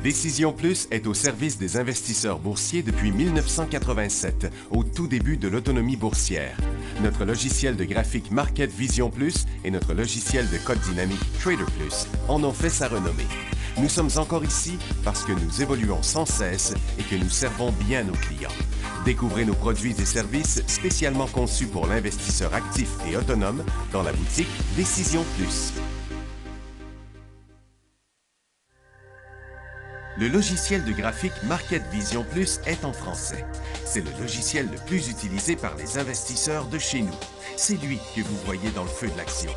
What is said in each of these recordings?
Décision Plus est au service des investisseurs boursiers depuis 1987, au tout début de l'autonomie boursière. Notre logiciel de graphique Market Vision Plus et notre logiciel de code dynamique Trader Plus en ont fait sa renommée. Nous sommes encore ici parce que nous évoluons sans cesse et que nous servons bien nos clients. Découvrez nos produits et services spécialement conçus pour l'investisseur actif et autonome dans la boutique Décision Plus. Le logiciel de graphique Market Vision Plus est en français. C'est le logiciel le plus utilisé par les investisseurs de chez nous. C'est lui que vous voyez dans le feu de l'action.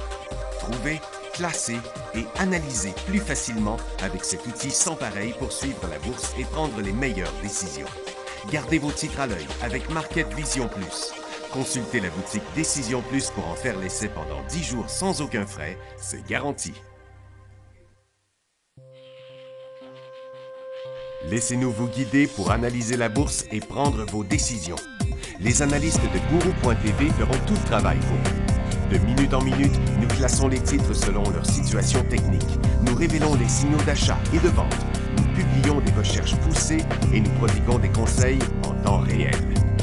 Trouvez, classez et analysez plus facilement avec cet outil sans pareil pour suivre la bourse et prendre les meilleures décisions. Gardez vos titres à l'œil avec Market Vision Plus. Consultez la boutique Décision Plus pour en faire l'essai pendant 10 jours sans aucun frais, c'est garanti. Laissez-nous vous guider pour analyser la bourse et prendre vos décisions. Les analystes de Guru.tv feront tout le travail pour vous. De minute en minute, nous classons les titres selon leur situation technique. Nous révélons les signaux d'achat et de vente. Nous publions des recherches poussées et nous prodiguons des conseils en temps réel.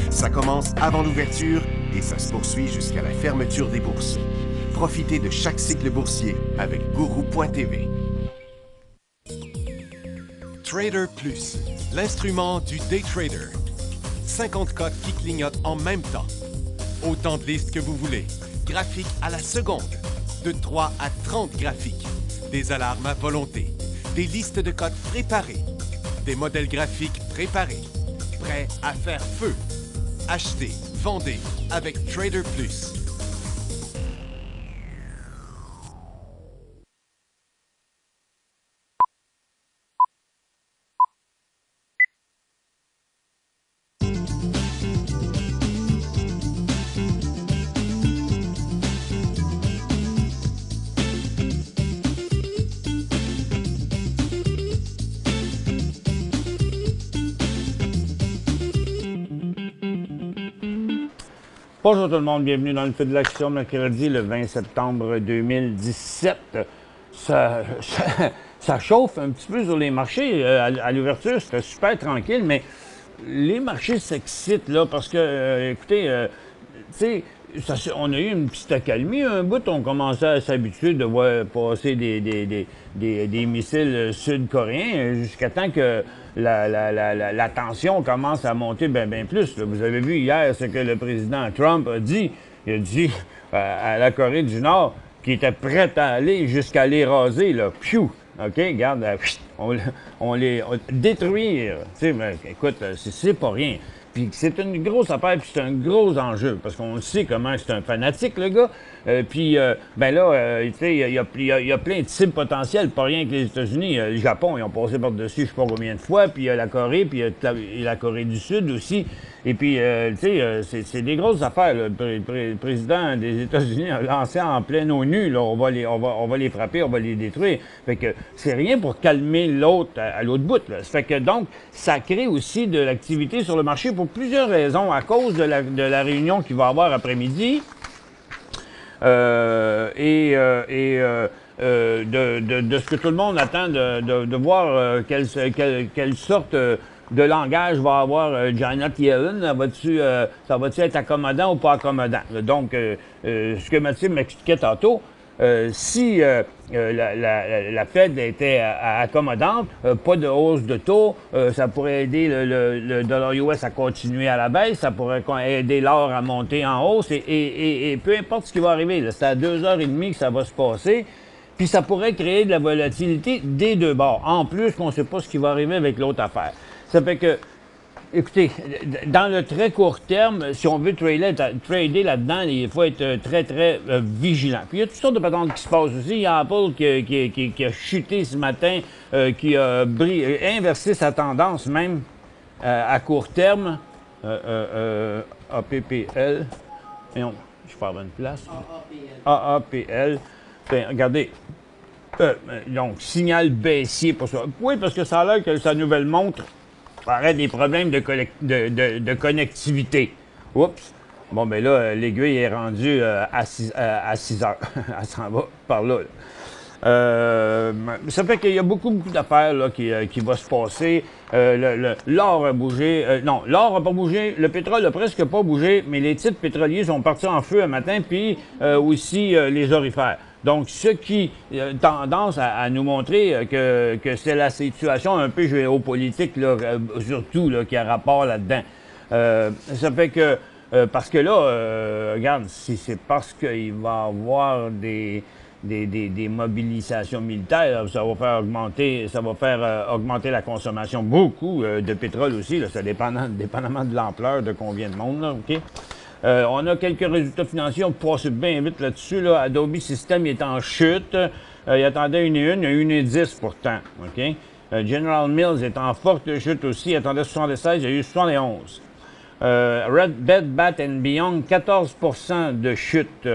Ça commence avant l'ouverture et ça se poursuit jusqu'à la fermeture des bourses. Profitez de chaque cycle boursier avec Guru.tv. Trader Plus, l'instrument du day trader. 50 cotes qui clignotent en même temps. Autant de listes que vous voulez. Graphiques à la seconde. De 3 à 30 graphiques. Des alarmes à volonté. Des listes de cotes préparées. Des modèles graphiques préparés. Prêts à faire feu. Achetez, vendez avec Trader Plus. Bonjour tout le monde, bienvenue dans le feu de l'action, mercredi le 20 septembre 2017. Ça chauffe un petit peu sur les marchés. À l'ouverture, c'était super tranquille, mais les marchés s'excitent là parce que, écoutez, tu sais, on a eu une petite accalmie. Un bout, on commençait à s'habituer de voir passer des missiles sud-coréens jusqu'à temps que la tension commence à monter bien plus. Là. Vous avez vu hier ce que le président Trump a dit. Il a dit à la Corée du Nord qu'il était prêt à aller jusqu'à les raser. Là. Piou! OK, regarde, on les détruire. Tu sais, écoute, c'est pas rien. Puis c'est une grosse affaire, puis c'est un gros enjeu, parce qu'on le sait comment c'est un fanatique, le gars. Ben là, tu sais, il y a plein de cibles potentielles, pas rien que les États-Unis. Le Japon, ils ont passé par-dessus, je sais pas combien de fois, puis il y a la Corée, puis il y a la Corée du Sud aussi. Et puis, tu sais, c'est des grosses affaires. Là. Le président des États-Unis a lancé en pleine ONU, là, on va les frapper, on va les détruire. Fait que c'est rien pour calmer l'autre à l'autre bout. Là. Ça fait que donc, ça crée aussi de l'activité sur le marché pour plusieurs raisons, à cause de la réunion qu'il va y avoir après-midi. De ce que tout le monde attend de voir quelle sorte de langage va avoir Janet Yellen. Ça va-tu être accommodant ou pas accommodant? Donc, ce que Mathieu m'expliquait tantôt, si la Fed était accommodante, pas de hausse de taux, ça pourrait aider le dollar US à continuer à la baisse, ça pourrait aider l'or à monter en hausse, et peu importe ce qui va arriver, c'est à 2h30 que ça va se passer, puis ça pourrait créer de la volatilité des deux bords, en plus qu'on ne sait pas ce qui va arriver avec l'autre affaire. Ça fait que, écoutez, dans le très court terme, si on veut trader là-dedans, il faut être très vigilant. Puis il y a toutes sortes de patentes qui se passent aussi. Il y a Apple qui a chuté ce matin, qui a inversé sa tendance même à court terme. APPL. Et on, je vais faire une place. AAPL. Bien, regardez. Donc, signal baissier pour ça. Oui, parce que ça a l'air que sa nouvelle montre aurait des problèmes de connectivité. Oups! Bon, ben là, l'aiguille est rendue à 6 heures. Elle s'en va par là. Ça fait qu'il y a beaucoup d'affaires là, qui vont se passer. L'or a bougé. Non, l'or n'a pas bougé. Le pétrole n'a presque pas bougé, mais les titres pétroliers sont partis en feu un matin, puis aussi les orifères. Donc, ce qui tendance à nous montrer que c'est la situation un peu géopolitique, là, surtout, là, qui a rapport là-dedans. Ça fait que, parce que là, regarde, si c'est parce qu'il va y avoir des mobilisations militaires, là, ça va faire augmenter la consommation beaucoup de pétrole aussi, là, ça dépendamment de l'ampleur de combien de monde, là, OK? On a quelques résultats financiers, on passe bien vite là-dessus. Là. Adobe System est en chute. Il attendait 1,1, il y a 1,10 pourtant. OK? General Mills est en forte chute aussi. Il attendait 76, il y a eu 71. Red Bed Bath Beyond, 14 de chute.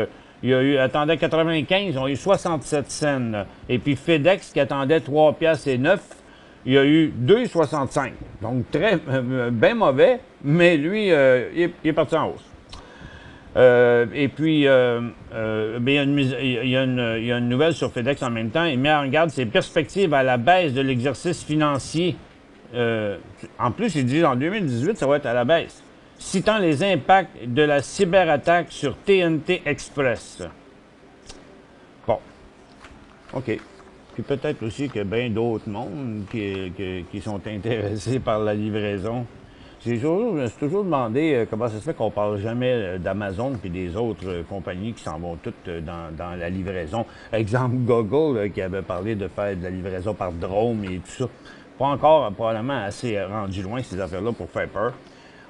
Attendait 95, ils ont eu 67 cents. Et puis FedEx, qui attendait 3 piastres et 9, il y a eu 2,65. Donc, très, bien mauvais, mais lui, il est parti en hausse. Et puis, il y a une nouvelle sur FedEx en même temps. Il met en garde ses perspectives à la baisse de l'exercice financier. En plus, il dit en 2018, ça va être à la baisse, citant les impacts de la cyberattaque sur TNT Express. Bon. OK. Puis peut-être aussi qu'il y a bien d'autres mondes qui sont intéressés par la livraison. Je me suis toujours demandé comment ça se fait qu'on ne parle jamais d'Amazon et des autres compagnies qui s'en vont toutes dans la livraison. Exemple, Google qui avait parlé de faire de la livraison par drone et tout ça. Pas encore probablement assez rendu loin ces affaires-là pour faire peur.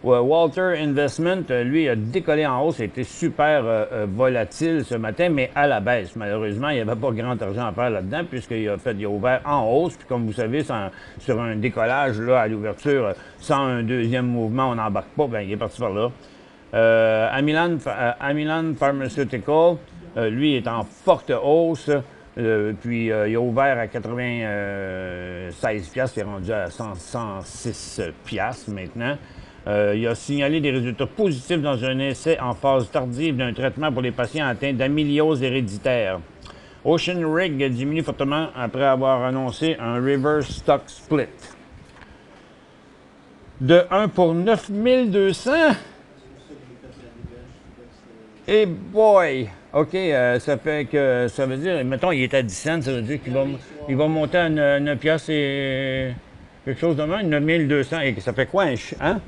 Walter Investment, lui, a décollé en hausse, a été super volatile ce matin, mais à la baisse. Malheureusement, il n'y avait pas grand argent à faire là-dedans, puisqu'il a ouvert en hausse. Puis comme vous savez, sur un décollage là, à l'ouverture, sans un deuxième mouvement, on n'embarque pas, bien, il est parti par là. Amylin Pharmaceutical, lui, est en forte hausse. Puis il a ouvert à 96 piastres, il est rendu à 106 piastres maintenant. Il a signalé des résultats positifs dans un essai en phase tardive d'un traitement pour les patients atteints d'amyliose héréditaire. Ocean Rig diminue fortement après avoir annoncé un reverse stock split. De 1 pour 9200. Et boy! OK, ça fait que, ça veut dire, mettons, il est à 10 cents, ça veut dire qu'il va monter à 9 piastres et quelque chose de même, 9200. Et ça fait quoi, hein?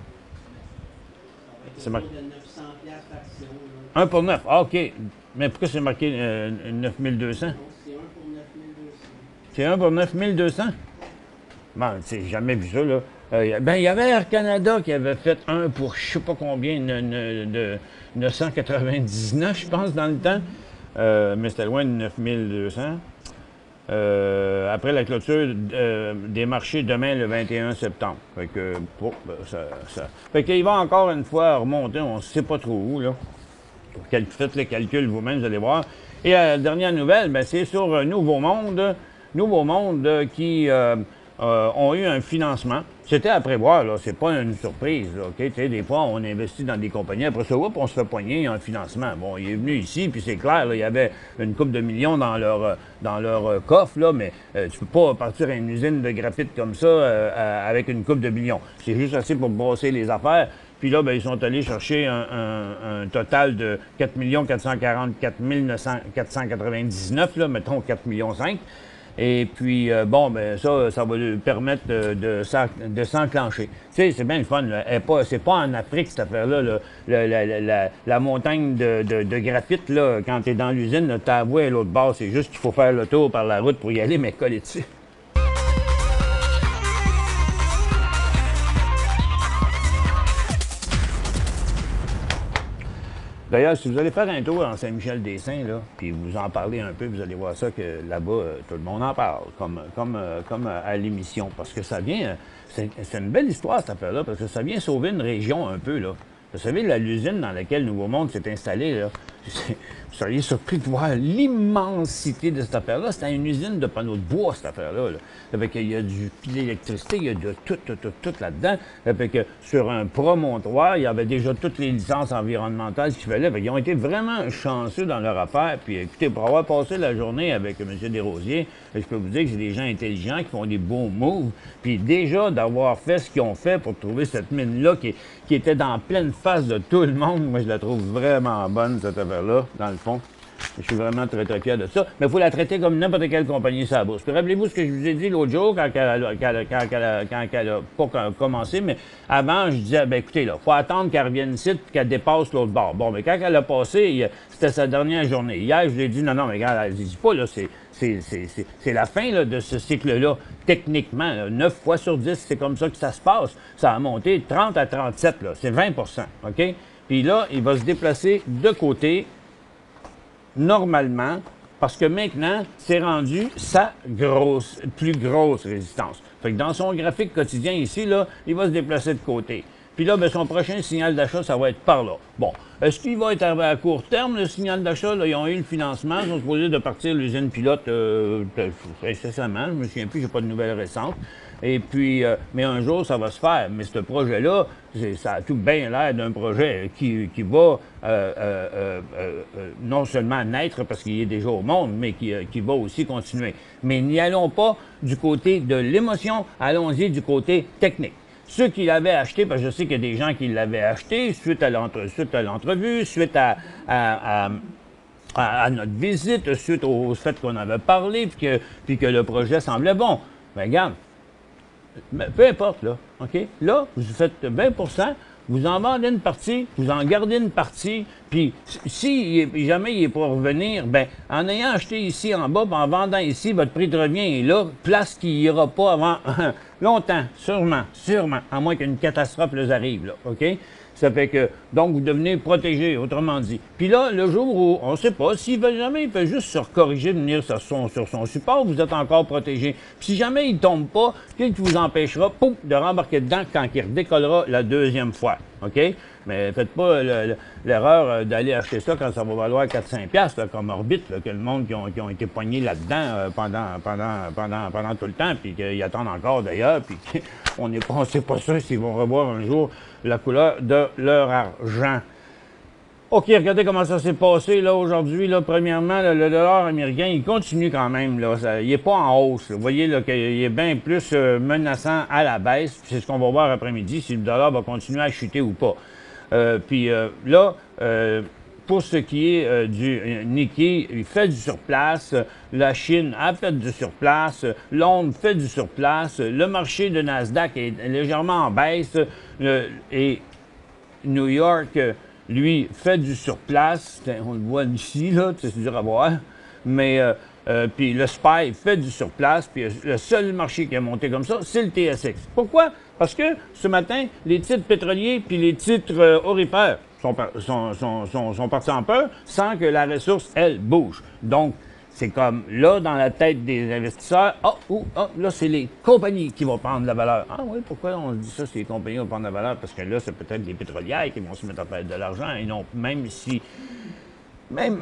C'est marqué 1 pour 9. Ah, OK. Mais pourquoi c'est marqué 9200? C'est 1 pour 9200? Bon, c'est jamais vu ça, là. Il y avait Air Canada qui avait fait 1 pour je sais pas combien de 999, je pense, dans le temps. Mais c'était loin de 9200. Après la clôture des marchés demain, le 21 septembre. Fait que, fait qu'il va encore une fois remonter, on ne sait pas trop où, là. Faites les calculs vous-même, vous allez voir. Et la dernière nouvelle, ben, c'est sur Nouveau Monde. Nouveau Monde qui ont eu un financement. C'était à prévoir, là. C'est pas une surprise, là, OK? T'sais, des fois, on investit dans des compagnies. Après ça, on se fait poigner, il y a un financement. Bon, il est venu ici, puis c'est clair, là, il y avait une couple de millions dans leur coffre, là, mais tu peux pas partir à une usine de graphite comme ça avec une couple de millions. C'est juste assez pour brosser les affaires. Puis là, ben, ils sont allés chercher un total de 4 444 499, là, mettons 4,5 millions. Et puis, bon, ben ça va lui permettre de s'enclencher. Tu sais, c'est bien le fun. C'est pas en Afrique, cette affaire-là. La montagne de graphite, là, quand tu es dans l'usine, tu as avoué à l'autre bord. C'est juste qu'il faut faire le tour par la route pour y aller, mais coller dessus. D'ailleurs, si vous allez faire un tour en Saint-Michel-des-Saints, là, puis vous en parlez un peu, vous allez voir ça que là-bas, tout le monde en parle, comme à l'émission. Parce que ça vient, c'est une belle histoire, cette affaire-là, parce que ça vient sauver une région un peu, là. Vous savez, l'usine dans laquelle Nouveau Monde s'est installé, là, Vous seriez surpris de voir l'immensité de cette affaire-là. C'était une usine de panneaux de bois, cette affaire-là. Là. Ça fait qu'il y a de l'électricité, il y a de tout là-dedans. Ça fait que sur un promontoire, il y avait déjà toutes les licences environnementales qu'il fallait. Ils ont été vraiment chanceux dans leur affaire. Puis écoutez, pour avoir passé la journée avec M. Desrosiers, je peux vous dire que c'est des gens intelligents qui font des beaux moves. Puis déjà, d'avoir fait ce qu'ils ont fait pour trouver cette mine-là qui était dans pleine face de tout le monde, moi, je la trouve vraiment bonne, cette affaire-là, dans le fond. Je suis vraiment très, très fier de ça. Mais il faut la traiter comme n'importe quelle compagnie sur la bourse. Puis rappelez-vous ce que je vous ai dit l'autre jour, quand elle a pas commencé, mais avant, je disais, ben écoutez, là, faut attendre qu'elle revienne ici et qu'elle dépasse l'autre bord. Bon, mais quand elle a passé, c'était sa dernière journée. Hier, je lui ai dit, non, mais regarde, elle dit pas, là, c'est la fin là, de ce cycle-là, techniquement. Là, 9 fois sur 10, c'est comme ça que ça se passe. Ça a monté 30 à 37, là, c'est 20 OK? Puis là, il va se déplacer de côté, normalement, parce que maintenant, c'est rendu sa plus grosse résistance. Fait que dans son graphique quotidien ici, là, il va se déplacer de côté. Puis là, bien, son prochain signal d'achat, ça va être par là. Bon, est-ce qu'il va être arrivé à court terme, le signal d'achat? Ils ont eu le financement, ils sont supposés de partir l'usine pilote incessamment. Je me souviens plus, j'ai pas de nouvelles récentes. Et puis, mais un jour, ça va se faire. Mais ce projet-là, ça a tout bien l'air d'un projet qui va non seulement naître parce qu'il est déjà au monde, mais qui va aussi continuer. Mais n'y allons pas du côté de l'émotion, allons-y du côté technique. Ceux qui l'avaient acheté, parce que je sais qu'il y a des gens qui l'avaient acheté suite à l'entrevue, suite à notre visite, suite au fait qu'on avait parlé, puis que le projet semblait bon. Mais regarde, peu importe, là, OK? Là, vous faites 20 vous en vendez une partie, vous en gardez une partie, puis si jamais il est pour revenir, bien, en ayant acheté ici en bas, en vendant ici, votre prix de revient est là, place qu'il n'ira pas avant longtemps, sûrement, à moins qu'une catastrophe les arrive, là, OK? Ça fait que, donc, vous devenez protégé, autrement dit. Puis là, le jour où, on ne sait pas, s'il veut jamais, il peut juste se recorriger, venir sur son support, vous êtes encore protégé. Puis si jamais il ne tombe pas, qu'est-ce qui vous empêchera, pouf, de rembarquer dedans quand il redécollera la deuxième fois, OK? Mais faites pas l'erreur d'aller acheter ça quand ça va valoir 4-5$, là, comme Orbit, là, que le monde qui ont été poignés là-dedans pendant tout le temps, puis qu'ils attendent encore d'ailleurs, puis on ne sait pas ça s'ils vont revoir un jour la couleur de leur argent. OK, regardez comment ça s'est passé là aujourd'hui. Là, premièrement, le dollar américain, il continue quand même. Là, il n'est pas en hausse. Là. Vous voyez là, qu'il est bien plus menaçant à la baisse. C'est ce qu'on va voir après-midi, si le dollar va continuer à chuter ou pas. Pour ce qui est du Nikkei, il fait du surplace. La Chine a fait du surplace. Londres fait du surplace. Le marché de Nasdaq est légèrement en baisse. Et New York, lui, fait du surplace. On le voit ici, là, c'est dur à voir. Mais puis le SPY fait du surplace. Puis le seul marché qui a monté comme ça, c'est le TSX. Pourquoi? Parce que ce matin, les titres pétroliers puis les titres aurifères sont partis en peur sans que la ressource, elle, bouge. Donc, c'est comme là, dans la tête des investisseurs, là, c'est les compagnies qui vont prendre la valeur. Ah oui, pourquoi on dit ça, c'est les compagnies qui vont prendre la valeur? Parce que là, c'est peut-être les pétrolières qui vont se mettre à faire de l'argent et non, même si... Même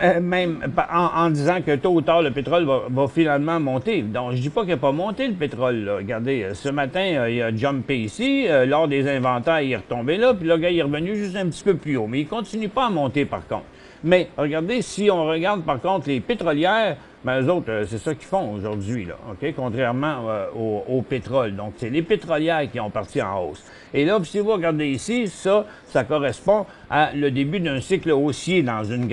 en disant que tôt ou tard, le pétrole va finalement monter. Donc, je dis pas qu'il n'a pas monté, le pétrole. Là. Regardez, ce matin, il a jumpé ici. Lors des inventaires, il est retombé là. Puis le gars, il est revenu juste un petit peu plus haut. Mais il continue pas à monter, par contre. Mais regardez, si on regarde, par contre, les pétrolières, ben, eux autres, c'est ça qu'ils font aujourd'hui, là, OK? Contrairement au pétrole. Donc, c'est les pétrolières qui ont parti en hausse. Et là, si vous regardez ici, ça correspond à le début d'un cycle haussier dans un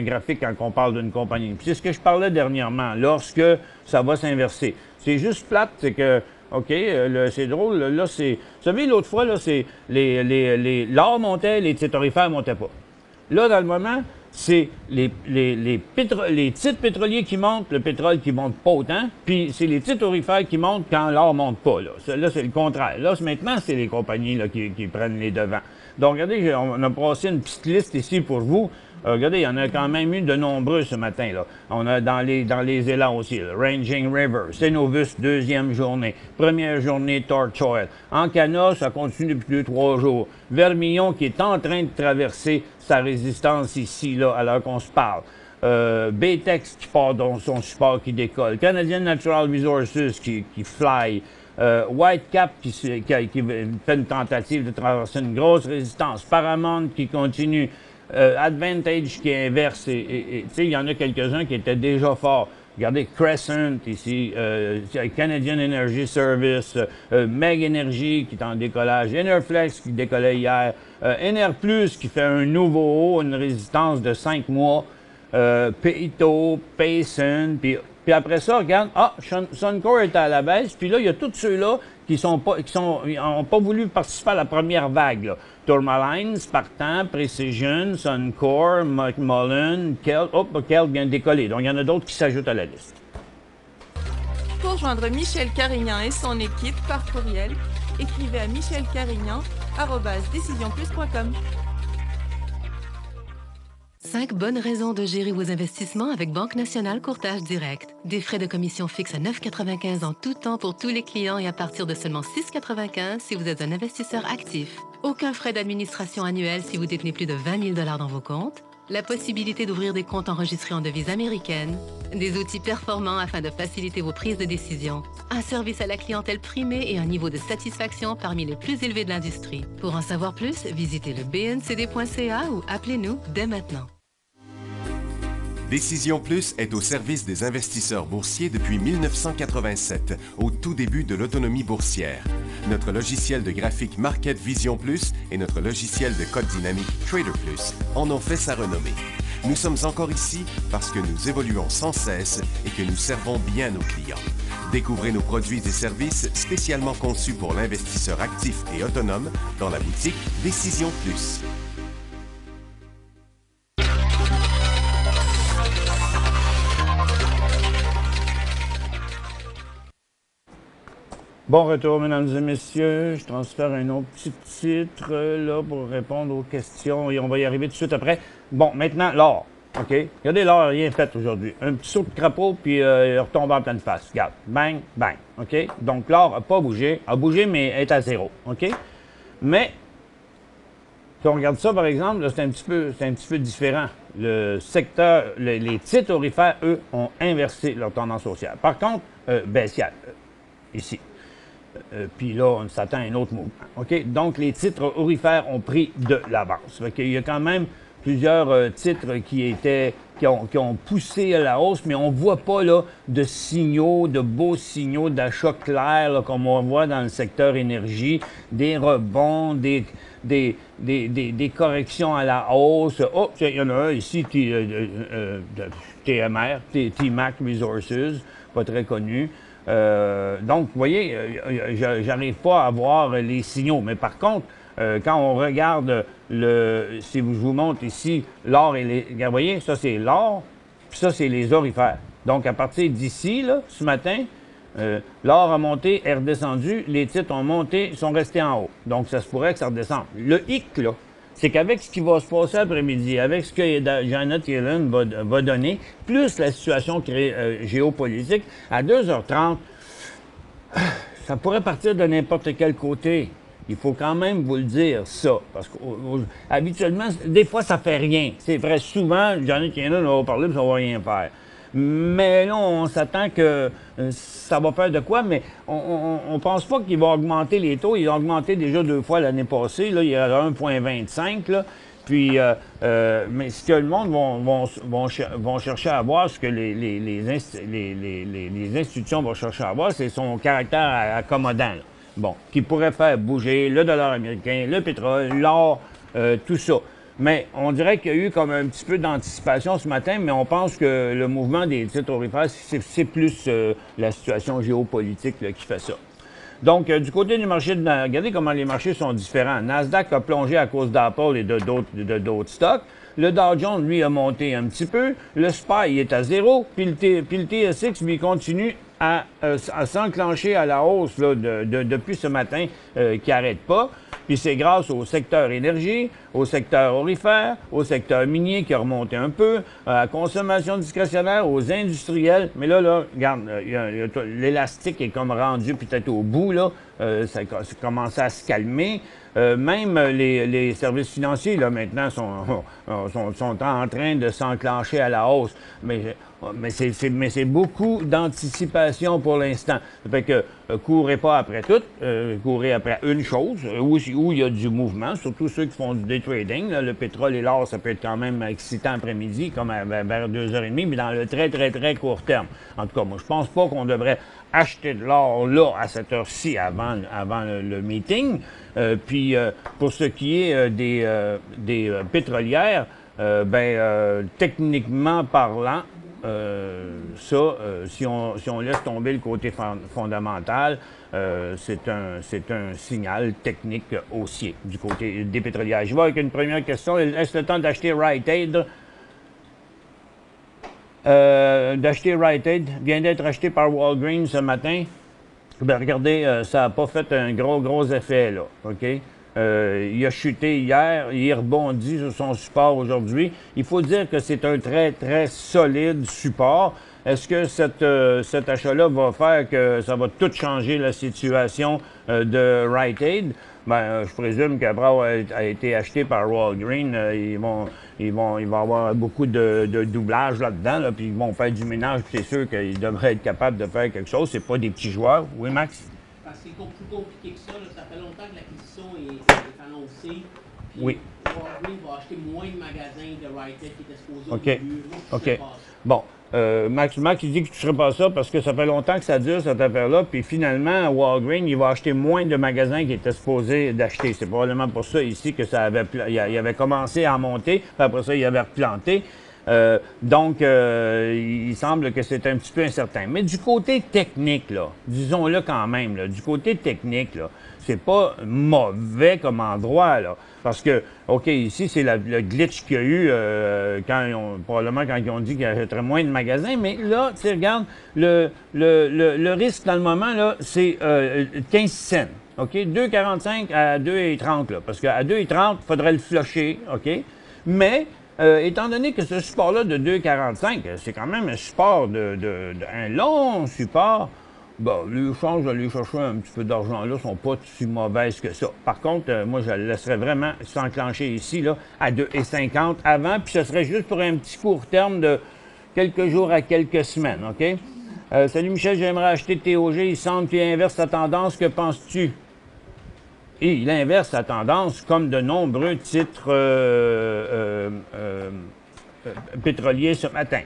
graphique quand on parle d'une compagnie. Puis c'est ce que je parlais dernièrement, lorsque ça va s'inverser. C'est juste plate, c'est que OK, c'est drôle, là, c'est... Vous savez, l'autre fois, là, c'est l'or montait, les titres aurifères montaient pas. Là, dans le moment, c'est les titres pétroliers qui montent, le pétrole qui monte pas autant, puis c'est les titres aurifères qui montent quand l'or monte pas. Là, c'est le contraire. Là, maintenant, c'est les compagnies là, qui prennent les devants. Donc, regardez, on a passé une petite liste ici pour vous. Regardez, il y en a quand même eu de nombreux ce matin, là. On a dans les élans aussi, là. Ranging River, Cenovus, deuxième journée. Première journée, Torch Oil. Ancana, ça continue depuis 2-3 jours. Vermillon qui est en train de traverser sa résistance ici, là, alors qu'on se parle. Baytex qui part dans son support qui décolle. Canadian Natural Resources qui fly. Whitecap qui fait une tentative de traverser une grosse résistance. Paramount qui continue. Advantage qui inverse. Et il y en a quelques-uns qui étaient déjà forts. Regardez Crescent ici, Canadian Energy Service, Meg Energy qui est en décollage, Enerflex qui décollait hier, Enerplus qui fait un nouveau haut, une résistance de 5 mois, Peyto, Payson, puis après ça, regarde, Suncor est à la baisse, puis là, il y a tous ceux-là qui n'ont pas voulu participer à la première vague, là. Tourmaline, Spartan, Precision, Suncor, McMullen, Kelt. Kelt vient de décoller. Donc, il y en a d'autres qui s'ajoutent à la liste. Pour joindre Michel Carignan et son équipe par courriel, écrivez à michelcarignan@decisionplus.com. 5 bonnes raisons de gérer vos investissements avec Banque Nationale Courtage Direct. Des frais de commission fixes à 9,95 en tout temps pour tous les clients et à partir de seulement 6,95 si vous êtes un investisseur actif. Aucun frais d'administration annuel si vous détenez plus de 20 000 $ dans vos comptes. La possibilité d'ouvrir des comptes enregistrés en devise américaine. Des outils performants afin de faciliter vos prises de décision. Un service à la clientèle primé et un niveau de satisfaction parmi les plus élevés de l'industrie. Pour en savoir plus, visitez le bncd.ca ou appelez-nous dès maintenant. Décision Plus est au service des investisseurs boursiers depuis 1987, au tout début de l'autonomie boursière. Notre logiciel de graphique Market Vision Plus et notre logiciel de code dynamique Trader Plus en ont fait sa renommée. Nous sommes encore ici parce que nous évoluons sans cesse et que nous servons bien nos clients. Découvrez nos produits et services spécialement conçus pour l'investisseur actif et autonome dans la boutique Décision Plus. Bon retour, mesdames et messieurs. Je transfère un autre petit titre là pour répondre aux questions et on va y arriver tout de suite après. Bon, maintenant, l'or. OK? Regardez, l'or n'a rien fait aujourd'hui. Un petit saut de crapaud, puis il retombe en pleine face. Regarde. Bang, bang. OK? Donc, l'or n'a pas bougé. A bougé, mais est à zéro. OK? Mais, si on regarde ça, par exemple, là, c'est un petit peu différent. Le secteur, les titres aurifères, eux, ont inversé leur tendance haussière. Par contre, baissière, ici. Puis là, on s'attend à un autre mouvement. OK? Donc, les titres aurifères ont pris de l'avance. Il y a quand même plusieurs titres qui ont poussé à la hausse, mais on ne voit pas là, de signaux, de beaux signaux d'achat clairs, là, comme on voit dans le secteur énergie, des rebonds, des corrections à la hausse. Oh, il y en a un ici, TMR, TMAC Resources, pas très connu. Donc, vous voyez, j'arrive pas à voir les signaux. Mais par contre, quand on regarde si je vous montre ici, l'or et les... Vous voyez, ça c'est l'or, puis ça c'est les aurifères. Donc, à partir d'ici, là, ce matin, l'or a monté, est redescendu, les titres ont monté, sont restés en haut. Donc, ça se pourrait que ça redescende. Le hic, là, c'est qu'avec ce qui va se passer après-midi, avec ce que Janet Yellen va donner, plus la situation géopolitique, à 2h30, ça pourrait partir de n'importe quel côté. Il faut quand même vous le dire, ça. Parce qu'habituellement, des fois, ça fait rien. C'est vrai, souvent, Janet Yellen va parler, mais ça va rien faire. Mais là, on s'attend que ça va faire de quoi, mais on pense pas qu'il va augmenter les taux. Il a augmenté déjà 2 fois l'année passée. Là, il est à 1,25. Là. Puis, mais ce que le monde vont chercher à voir, ce que les institutions vont chercher à voir, c'est son caractère accommodant. Là. Bon, qui pourrait faire bouger le dollar américain, le pétrole, l'or, tout ça. Mais on dirait qu'il y a eu comme un petit peu d'anticipation ce matin, mais on pense que le mouvement des titres aurifères, c'est plus la situation géopolitique là, qui fait ça. Donc, du côté du marché, regardez comment les marchés sont différents. Nasdaq a plongé à cause d'Apple et de d'autres stocks. Le Dow Jones, lui, a monté un petit peu. Le SPY il est à zéro. Puis le TSX, lui, continue à s'enclencher à la hausse là, depuis ce matin, qui n'arrête pas. Puis c'est grâce au secteur énergie, au secteur aurifère, au secteur minier qui a remonté un peu, à la consommation discrétionnaire, aux industriels. Mais là, regarde, l'élastique est comme rendu peut-être au bout, là. Ça a commencé à se calmer. Même les services financiers, là, maintenant, sont en train de s'enclencher à la hausse. Mais c'est beaucoup d'anticipation pour l'instant. Ça fait que courez pas après tout, courez après une chose, où il y a du mouvement, surtout ceux qui font du day trading. Là, le pétrole et l'or, ça peut être quand même excitant après-midi, comme vers 2h30, mais dans le très, très, très court terme. En tout cas, moi, je pense pas qu'on devrait acheter de l'or là, à cette heure-ci, avant le meeting. Puis, pour ce qui est des pétrolières, techniquement parlant, si on laisse tomber le côté fondamental, c'est un signal technique haussier du côté des pétrolières. Je vais avec une première question. Est-ce le temps d'acheter Rite Aid? Rite Aid vient d'être acheté par Walgreens ce matin. Ben, regardez, ça n'a pas fait un gros effet, là. OK? Il a chuté hier, il rebondit sur son support aujourd'hui. Il faut dire que c'est un très, très solide support. Est-ce que cet achat-là va faire que ça va tout changer la situation de Rite Aid? Ben, je présume qu'après avoir été acheté par Walgreens, il va y avoir beaucoup de doublage là-dedans, là, puis ils vont faire du ménage, puis c'est sûr qu'ils devraient être capables de faire quelque chose. C'est pas des petits joueurs. Oui, Max? Parce que c'est plus compliqué que ça. Là. Ça fait longtemps que l'acquisition est annoncée. Puis oui. Walgreens va acheter moins de magasins de Rite Aid qui étaient supposés au OK. début. Moi, OK. Bon. Max, il dit que tu ne ferais pas ça parce que ça fait longtemps que ça dure, cette affaire-là. Puis finalement, Walgreens, il va acheter moins de magasins qu'il était supposé d'acheter. C'est probablement pour ça ici que il avait commencé à monter. Puis après ça, il avait replanté. Donc, il semble que c'est un petit peu incertain. Mais du côté technique, là, disons-le quand même, là, du côté technique, là, c'est pas mauvais comme endroit, là. Parce que, OK, ici, c'est le glitch qu'il y a eu probablement quand ils ont dit qu'ils achèteraient moins de magasins. Mais là, tu sais, regarde, le risque dans le moment, là, c'est 15 cents. OK? 2,45 à 2,30, là. Parce qu'à 2,30, il faudrait le flusher, OK? Mais étant donné que ce support-là de 2,45, c'est quand même un support un long support, bon, les chances d'aller chercher un petit peu d'argent là sont pas si mauvaises que ça. Par contre, moi, je le laisserais vraiment s'enclencher ici, là, à 2,50 avant, puis ce serait juste pour un petit court terme de quelques jours à quelques semaines, OK? Salut Michel, j'aimerais acheter TOG, il semble qu'il inverse sa tendance, que penses-tu? Et il inverse sa tendance comme de nombreux titres pétroliers ce matin.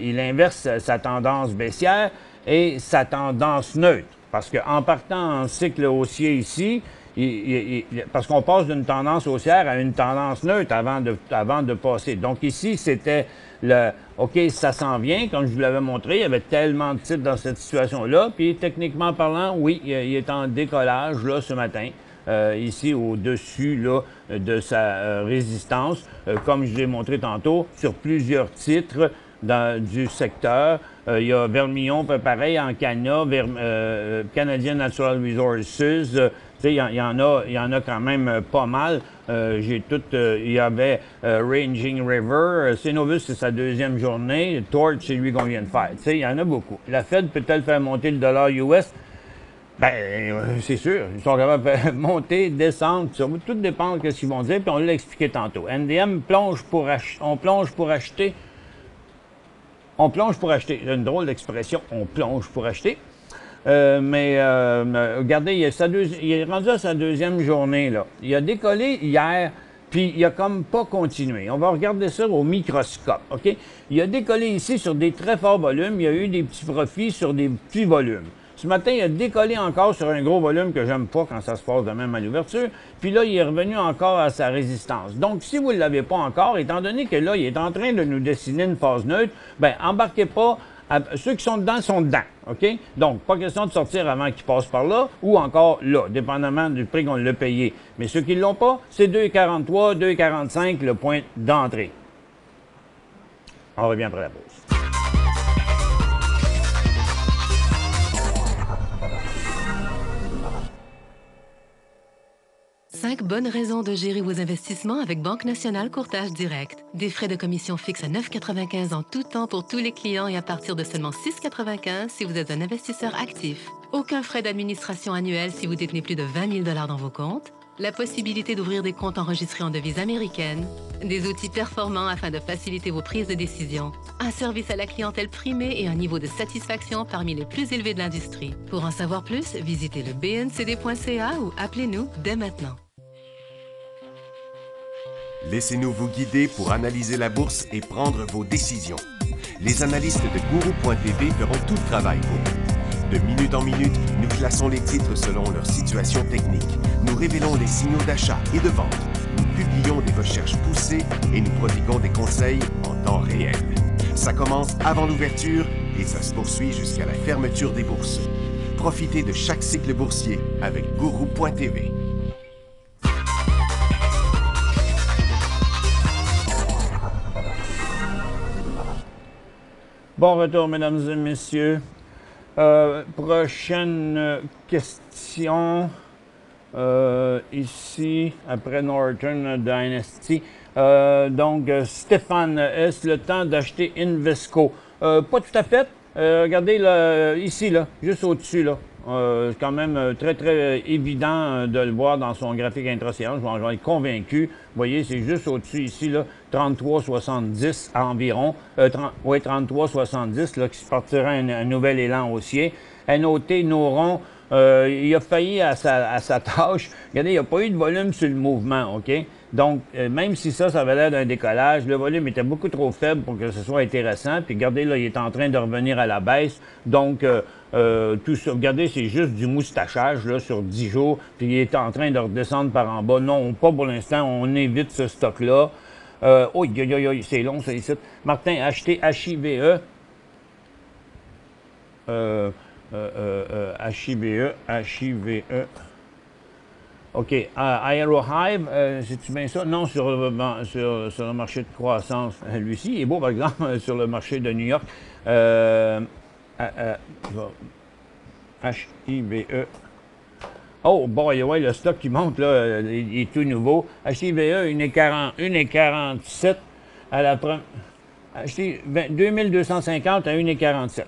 Il inverse sa tendance baissière et sa tendance neutre. Parce qu'en partant en cycle haussier ici, parce qu'on passe d'une tendance haussière à une tendance neutre avant de passer. Donc ici, c'était OK, ça s'en vient, comme je vous l'avais montré, il y avait tellement de titres dans cette situation-là. Puis techniquement parlant, oui, il est en décollage là ce matin. Ici au-dessus là, de sa résistance, comme je vous l'ai montré tantôt, sur plusieurs titres du secteur. Il y a Vermillon, pareil, en Canadian Natural Resources. Il y en a quand même pas mal. Il y avait Ranging River. Cenovus, c'est sa deuxième journée. Torch, c'est lui qu'on vient de faire. Il y en a beaucoup. La Fed peut-elle faire monter le dollar US? Ben, c'est sûr. Ils sont capables de monter, descendre. Tout dépend de ce qu'ils vont dire, puis on l'a expliqué tantôt. NDM on plonge pour acheter. On plonge pour acheter. C'est une drôle d'expression. On plonge pour acheter. Regardez, il est rendu à sa deuxième journée, là. Il a décollé hier, puis il a comme pas continué. On va regarder ça au microscope, OK? Il a décollé ici sur des très forts volumes. Il y a eu des petits profits sur des petits volumes. Ce matin, il a décollé encore sur un gros volume que j'aime pas quand ça se passe de même à l'ouverture. Puis là, il est revenu encore à sa résistance. Donc, si vous ne l'avez pas encore, étant donné que là, il est en train de nous dessiner une phase neutre, ben embarquez pas. Ceux qui sont dedans, OK? Donc, pas question de sortir avant qu'ils passent par là ou encore là, dépendamment du prix qu'on l'a payé. Mais ceux qui ne l'ont pas, c'est 2,43, 2,45 le point d'entrée. On revient après la pause. 5 bonnes raisons de gérer vos investissements avec Banque Nationale Courtage Direct. Des frais de commission fixes à 9,95 en tout temps pour tous les clients et à partir de seulement 6,95 si vous êtes un investisseur actif. Aucun frais d'administration annuel si vous détenez plus de 20 000 $ dans vos comptes. La possibilité d'ouvrir des comptes enregistrés en devise américaine. Des outils performants afin de faciliter vos prises de décision. Un service à la clientèle primé et un niveau de satisfaction parmi les plus élevés de l'industrie. Pour en savoir plus, visitez le bncd.ca ou appelez-nous dès maintenant. Laissez-nous vous guider pour analyser la bourse et prendre vos décisions. Les analystes de Guru.tv feront tout le travail pour vous. De minute en minute, nous classons les titres selon leur situation technique. Nous révélons les signaux d'achat et de vente. Nous publions des recherches poussées et nous prodiguons des conseils en temps réel. Ça commence avant l'ouverture et ça se poursuit jusqu'à la fermeture des bourses. Profitez de chaque cycle boursier avec Guru.tv. Bon retour, mesdames et messieurs. Prochaine question ici, après Northern Dynasty. Donc, Stéphane, est-ce le temps d'acheter Invesco? Pas tout à fait. Regardez là, ici, là, juste au-dessus, là. C'est quand même très, très évident de le voir dans son graphique intra-séance. J'en ai convaincu. Vous voyez, c'est juste au-dessus ici, là, 33,70 environ. Oui, 33,70, là, qui se partira un nouvel élan haussier. À noter, Noron, il a failli à sa tâche. Regardez, il n'y a pas eu de volume sur le mouvement, OK? Donc, même si ça avait l'air d'un décollage, le volume était beaucoup trop faible pour que ce soit intéressant. Puis, regardez, là, il est en train de revenir à la baisse. Donc, tout ça, regardez, c'est juste du moustachage, là, sur 10 jours. Puis, il est en train de redescendre par en bas. Non, pas pour l'instant. On évite ce stock-là. Oh, c'est long, ça, ici. Martin, acheter HIVE. HIVE. OK. AeroHive, c'est-tu bien ça? Non, sur le marché de croissance. Lui-ci, il est beau, par exemple, sur le marché de New York. HIVE. Oh, boy, ouais, le stock qui monte, là, il est tout nouveau. HIVE, 1,47 à la première. Acheter 2250 à 1,47.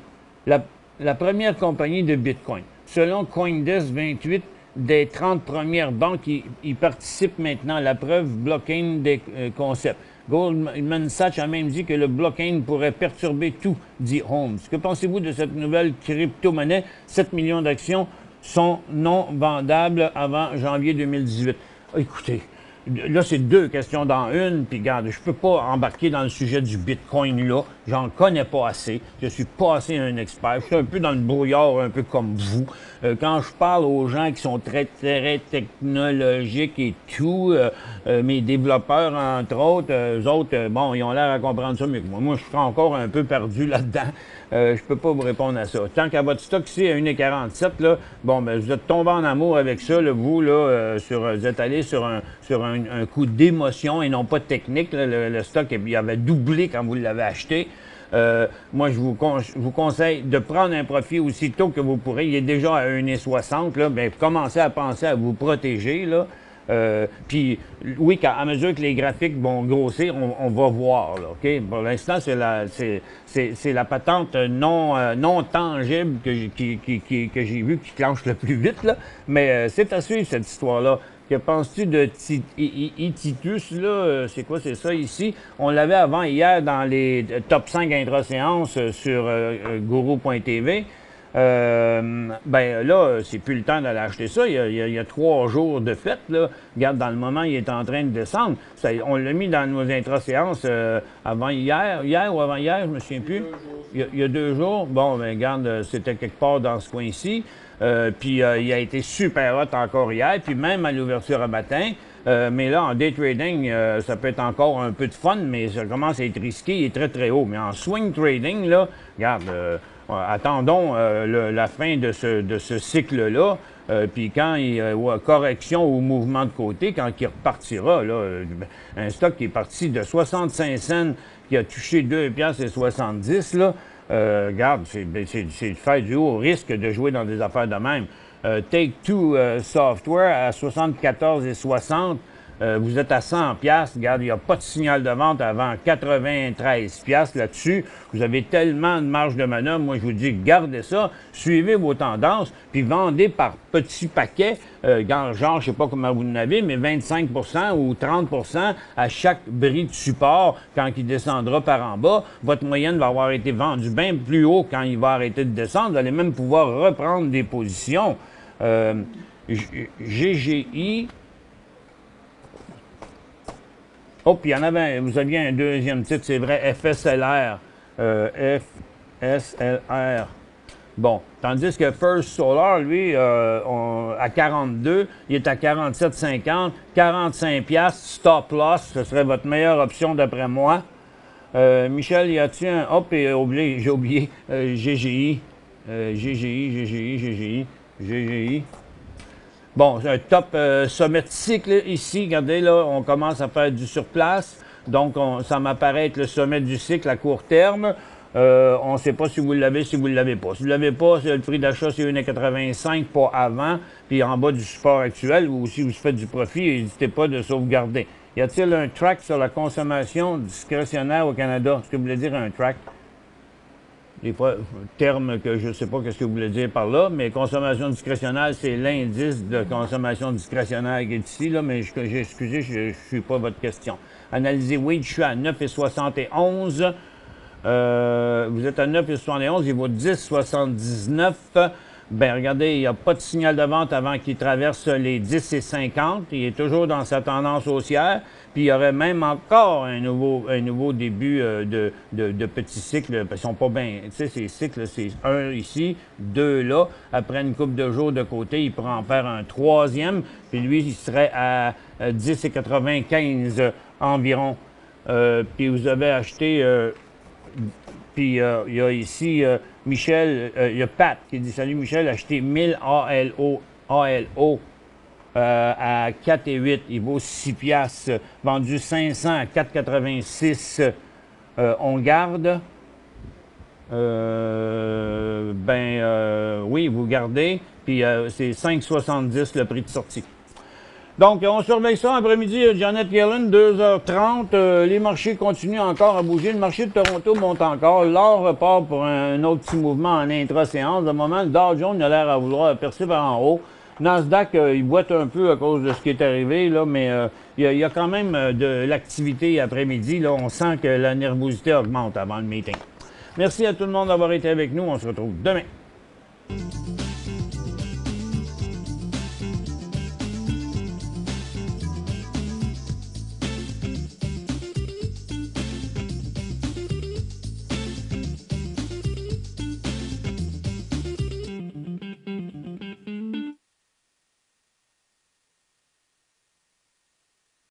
La première compagnie de Bitcoin. Selon CoinDesk 28, des 30 premières banques, ils participent maintenant à la preuve blockchain des concepts. Goldman Sachs a même dit que le blockchain pourrait perturber tout, dit Holmes. Que pensez-vous de cette nouvelle crypto-monnaie? 7 millions d'actions sont non vendables avant janvier 2018. Écoutez, là, c'est deux questions dans une, puis regarde, je peux pas embarquer dans le sujet du Bitcoin là, j'en connais pas assez, je suis pas assez un expert, je suis un peu dans le brouillard, un peu comme vous. Quand je parle aux gens qui sont très, très technologiques et tout, mes développeurs, entre autres, eux autres, bon, ils ont l'air à comprendre ça mieux que moi. Moi, je suis encore un peu perdu là-dedans. Je peux pas vous répondre à ça. Tant qu'à votre stock ici à 1,47, là, bon, ben, vous êtes tombé en amour avec ça, là, vous, là, vous êtes allé sur un coup d'émotion et non pas technique. Là, le stock, il avait doublé quand vous l'avez acheté. Moi, je vous conseille de prendre un profit aussitôt que vous pourrez. Il est déjà à 1,60, là, bien, commencez à penser à vous protéger, là. Puis, oui, à mesure que les graphiques vont grossir, on va voir, là, OK? Pour l'instant, c'est la patente non tangible que j'ai vue qui clenche le plus vite, là. Mais c'est à suivre, cette histoire-là. Que penses-tu de Titus, là? C'est quoi, c'est ça ici? On l'avait avant hier dans les top 5 intra-séances sur Guru.tv. Ben là, c'est plus le temps d'aller acheter ça. Il y a 3 jours de fête, là. Regarde, dans le moment, il est en train de descendre. Ça, on l'a mis dans nos intra-séances avant hier ou avant-hier, je me souviens plus. Il y a 2 jours. Bon, ben regarde, c'était quelque part dans ce coin-ci. Puis il a été super hot encore hier, puis même à l'ouverture à matin. Mais là, en day trading, ça peut être encore un peu de fun, mais ça commence à être risqué, il est très très haut. Mais en swing trading, là, regarde, attendons la fin de ce cycle-là. Puis quand il y a correction ou mouvement de côté, quand il repartira, là, un stock qui est parti de 65 cents, qui a touché 2,70 $, là, regarde, c'est faire du haut risque de jouer dans des affaires de même. Take-Two Software à 74,60. Vous êtes à 100 $. Regarde, il n'y a pas de signal de vente avant 93 $ là-dessus. Vous avez tellement de marge de manœuvre. Moi, je vous dis, gardez ça, suivez vos tendances, puis vendez par petits paquets, genre, je ne sais pas comment vous en avez, mais 25 % ou 30 % à chaque bris de support quand il descendra par en bas. Votre moyenne va avoir été vendue bien plus haut quand il va arrêter de descendre. Vous allez même pouvoir reprendre des positions. GGI... Oh, puis il y en avait, vous aviez un deuxième titre, c'est vrai, FSLR. FSLR. Bon, tandis que First Solar, lui, à 42, il est à 47,50, 45 $, stop loss, ce serait votre meilleure option d'après moi. Michel, y a-t-il un... Hop, j'ai oublié, GGI. GGI. Bon, c'est un top sommet de cycle ici. Regardez, là, on commence à faire du surplace. Donc, ça m'apparaît être le sommet du cycle à court terme. On ne sait pas si vous l'avez, si vous ne l'avez pas. Si vous ne l'avez pas, le prix d'achat, c'est 1,85 pas avant, puis en bas du support actuel, ou si vous faites du profit, n'hésitez pas de sauvegarder. Y a-t-il un track sur la consommation discrétionnaire au Canada? Est-ce que vous voulez dire un track? Des fois, terme que je ne sais pas ce que vous voulez dire par là, mais consommation discrétionnaire, c'est l'indice de consommation discrétionnaire qui est ici, là, mais excusez, je ne suis pas votre question. Analysez, oui, je suis à 9,71. Vous êtes à 9,71, il vaut 10,79. Ben regardez, il n'y a pas de signal de vente avant qu'il traverse les 10,50. Il est toujours dans sa tendance haussière. Puis il y aurait même encore un nouveau début de petits cycles. Parce qu'ils sont pas bien. Tu sais, ces cycles, c'est un ici, deux là. Après une couple de jours de côté, il pourrait en faire un troisième. Puis lui, il serait à 10,95 environ. Puis vous avez acheté... Puis il y a ici Michel, il y a Pat qui dit « Salut Michel, acheté 1000 ALO à 4,8. Il vaut 6 $. Vendu 500 à 4,86. On garde. Oui, vous gardez. Puis c'est 5,70 le prix de sortie. Donc, on surveille ça après-midi. Janet Yellen, 2h30. Les marchés continuent encore à bouger. Le marché de Toronto monte encore. L'or repart pour un autre petit mouvement en intra-séance. De moment, le Dow Jones a l'air à vouloir percer par en haut. Nasdaq, il boite un peu à cause de ce qui est arrivé, là, mais il y a quand même de l'activité après-midi. Là, on sent que la nervosité augmente avant le meeting. Merci à tout le monde d'avoir été avec nous. On se retrouve demain.